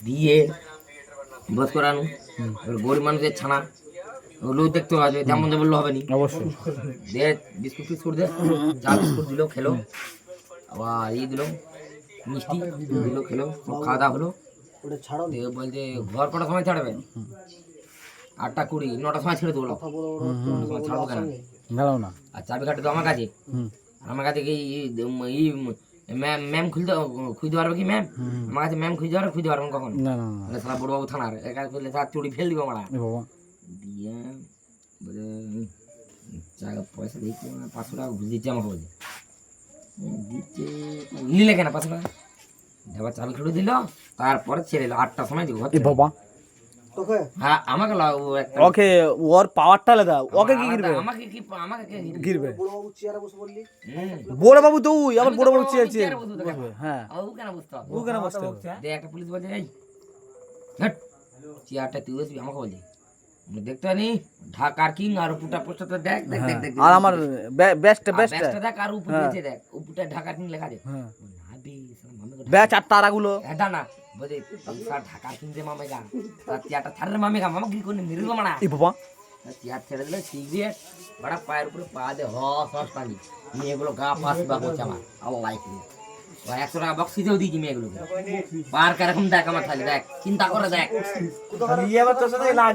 দিয়ে বস করানো। এবার গরিব মানুষের ছানা ওগুলো দেখতে হবে, যেমন যে বললে হবে নি। অবশ্যই। দিয়ে বিস্কুট ফিস্কুট দে, চা বিস্কুট দিল খেলো, আবার দিল মিষ্টি দিল খেলো, সব খাওয়া দাওয়া হলো। দিয়ে বলছে ঘর কটার সময় ছাড়বে? 8:20, 9টার সময় ছেড়ে দেবো। ছাড়বো কেন? গেলাম না। আর চাবিকাঠি তো আমার কাছে। আমার কাছে কি ম্যাম খুঁজতে পারবে কি ম্যাম? আমার কাছে ম্যাম খুঁজতে পারবেন কখন? না না না। সারা বড়বাবু থানার একা করলে তার চুরি ফেল দিব আমরা। বাবা দিয়ে বলে পয়সা দিচ্ছি, 500 টাকা ঘুষ দিচ্ছে আমাকে। বলছে দিচ্ছে নিলে কেন 500 টাকা? এবার চাবি খুলে দিল, তারপরে ছেড়ে এলো 8টার সময় ঘর। বাবা হ্যাঁ আমাকে ওকে, ওর পাওয়ারটা আলাদা। ওকে কি গিরবে? আমাকে গিরবে বড় বাবু, তুই আবার বড় বাবু চেয়েছে। হ্যাঁ ও কেন বুঝতে হবে? ও কেন বসতে হবে? দিয়ে একটা পুলিশ বলছে এই চেয়ারটা তুই বসবি। আমাকে বলছে দেখতে নি ঢাকার কিং আর উপরটা পোস্টারটা দেখ দেখ দেখ দেখ আর আমার বেস্ট দেখ আর উপরে দিয়েছে দেখ, উপরটা ঢাকার কিং লেখা আছে। হ্যাঁ না বে ব্যাচ আর তারাগুলো। এটা না বলে স্যার ঢাকার কিং যে মামেগা চেয়ারটা ছাড়লে মামেগা মামা কি করে মেরে দেবো মানা। এই বাবা চেয়ার ছেড়ে দিলে সিগারেট বড়া পায়ের উপরে পা দে হস পানি মেয়েগুলো গা পাস বা করছে আমার আল্লাহ কি 100 টাকা বক্সিতেও দিয়েছি মেয়েগুলোকে। পার্ক এরকম দেখ আমার থাকলে দেখ, চিন্তা করে দেখ।